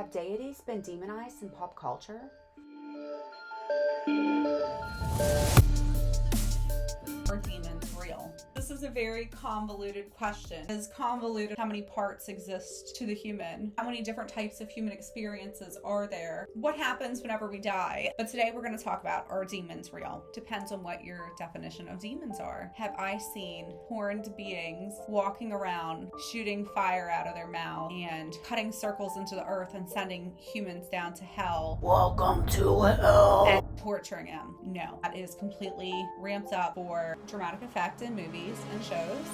Have deities been demonized in pop culture? Are demons real? This is a very convoluted question. As convoluted, how many parts exist to the human? How many different types of human experiences are there? What happens whenever we die? But today we're going to talk about, are demons real? Depends on what your definition of demons are. Have I seen horned beings walking around, shooting fire out of their mouth and cutting circles into the earth and sending humans down to hell? Welcome to hell. And torturing them? No. That is completely ramped up for dramatic effect in movies and shows.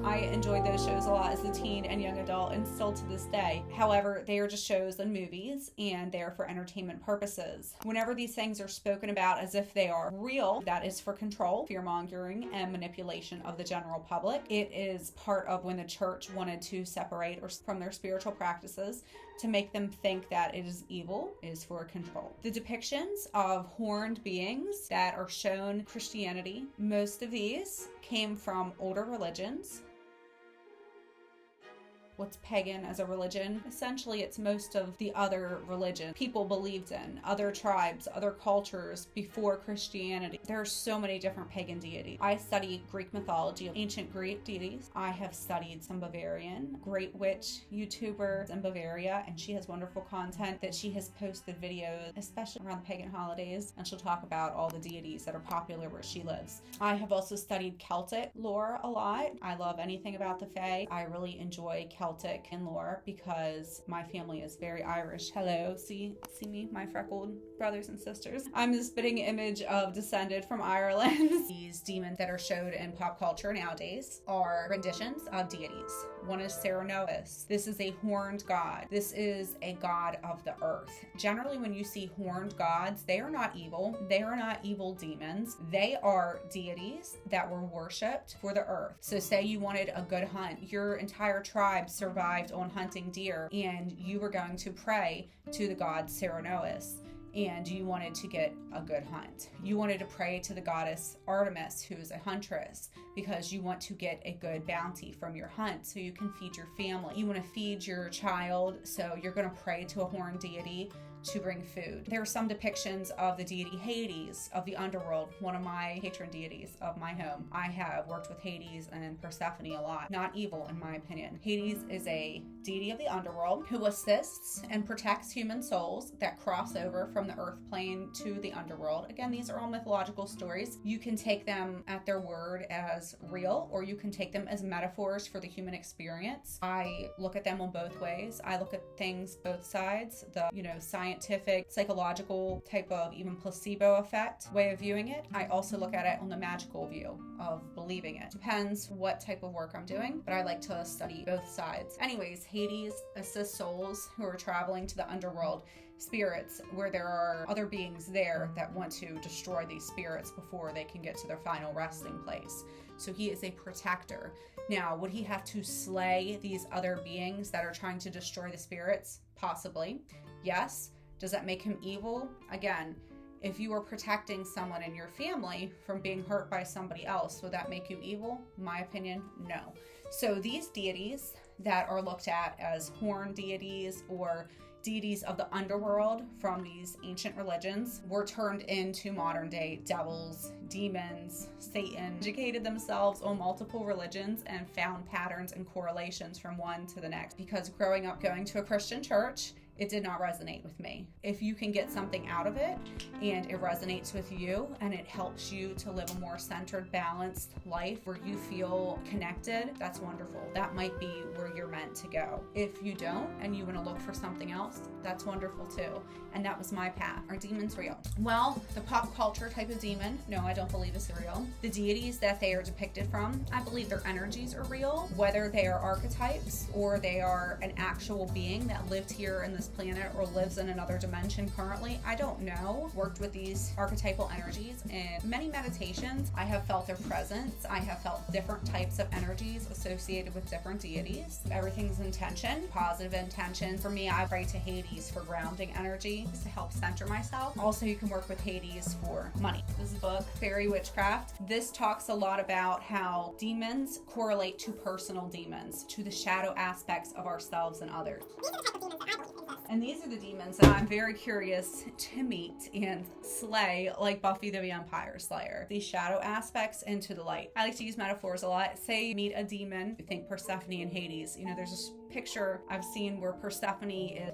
I enjoyed those shows a lot as a teen and young adult, and still to this day. However, they are just shows and movies, and they're for entertainment purposes. Whenever these things are spoken about as if they are real, that is for control, fear-mongering, and manipulation of the general public. It is part of when the church wanted to separate from their spiritual practices to make them think that it is evil, is for control. The depictions of horned beings that are shown in Christianity, most of these came from older religions. What's pagan as a religion? Essentially, it's most of the other religion people believed in, other tribes, other cultures before Christianity. There are so many different pagan deities. I study Greek mythology, ancient Greek deities. I have studied some Bavarian, great witch YouTuber in Bavaria, and she has wonderful content that she has posted videos, especially around the pagan holidays, and she'll talk about all the deities that are popular where she lives. I have also studied Celtic lore a lot. I love anything about the Fae. I really enjoy Celtic and lore because my family is very Irish. Hello, see me, my freckled brothers and sisters. I'm the spitting image of descended from Ireland. These demons that are showed in pop culture nowadays are renditions of deities. One is Cernunnos. This is a horned god. This is a god of the earth. Generally, when you see horned gods, they are not evil. They are not evil demons. They are deities that were worshipped for the earth. So say you wanted a good hunt. Your entire tribe survived on hunting deer, and you were going to pray to the god Cernunnos, and you wanted to get a good hunt. You wanted to pray to the goddess Artemis, who is a huntress, because you want to get a good bounty from your hunt so you can feed your family. You want to feed your child, so you're going to pray to a horned deity to bring food. There are some depictions of the deity Hades, of the underworld, one of my patron deities of my home. I have worked with Hades and Persephone a lot. Not evil, in my opinion. Hades is a deity of the underworld who assists and protects human souls that cross over from the earth plane to the underworld. Again, these are all mythological stories. You can take them at their word as real, or you can take them as metaphors for the human experience. I look at them on both ways. I look at things both sides, the scientific, psychological type of even placebo effect way of viewing it. I also look at it on the magical view of believing it. Depends what type of work I'm doing, but I like to study both sides. Anyways, Hades assists souls who are traveling to the underworld, spirits, where there are other beings there that want to destroy these spirits before they can get to their final resting place. So he is a protector. Now, would he have to slay these other beings that are trying to destroy the spirits? Possibly. Yes. Does that make him evil? Again, if you are protecting someone in your family from being hurt by somebody else, would that make you evil? My opinion, no. So these deities that are looked at as horned deities or deities of the underworld from these ancient religions were turned into modern day devils, demons, Satan, educated themselves on multiple religions and found patterns and correlations from one to the next. Because growing up going to a Christian church, it did not resonate with me. If you can get something out of it and it resonates with you and it helps you to live a more centered, balanced life where you feel connected, that's wonderful. That might be where you're meant to go. If you don't and you want to look for something else, that's wonderful too. And that was my path. Are demons real? Well, the pop culture type of demon, no, I don't believe is real. The deities that they are depicted from, I believe their energies are real, whether they are archetypes or they are an actual being that lived here in this this planet or lives in another dimension currently. I don't know. Worked with these archetypal energies in many meditations. I have felt their presence. I have felt different types of energies associated with different deities. Everything's intention, positive intention. For me, I pray to Hades for grounding energy to help center myself. Also, you can work with Hades for money. This book, Fairy Witchcraft, this talks a lot about how demons correlate to personal demons, to the shadow aspects of ourselves and others. And these are the demons that I'm very curious to meet and slay, like Buffy the Vampire Slayer. These shadow aspects into the light. I like to use metaphors a lot. Say you meet a demon, you think Persephone and Hades. You know, there's this picture I've seen where Persephone is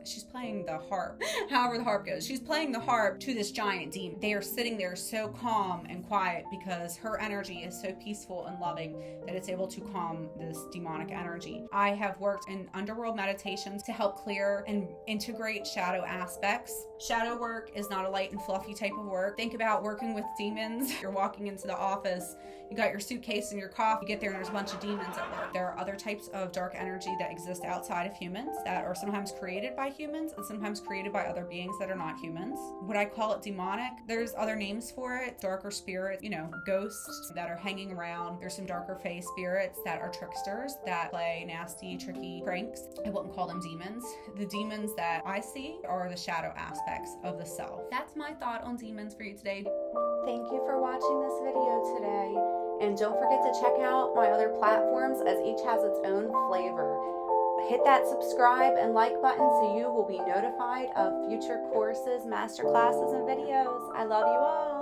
she's playing the harp. However the harp goes. She's playing the harp to this giant demon. They are sitting there so calm and quiet because her energy is so peaceful and loving that it's able to calm this demonic energy. I have worked in underworld meditations to help clear and integrate shadow aspects. Shadow work is not a light and fluffy type of work. Think about working with demons. You're walking into the office, you got your suitcase and your coffee, you get there and there's a bunch of demons at work. There are other types of dark energy that exist outside of humans that are sometimes created by humans and sometimes created by other beings that are not humans. Would I call it demonic? There's other names for it. Darker spirits, ghosts that are hanging around. There's some darker fae spirits that are tricksters that play nasty, tricky pranks. I wouldn't call them demons. The demons that I see are the shadow aspects of the self. That's my thought on demons for you today. Thank you for watching this video today. And don't forget to check out my other platforms as each has its own flavor. Hit that subscribe and like button so you will be notified of future courses, masterclasses, and videos. I love you all.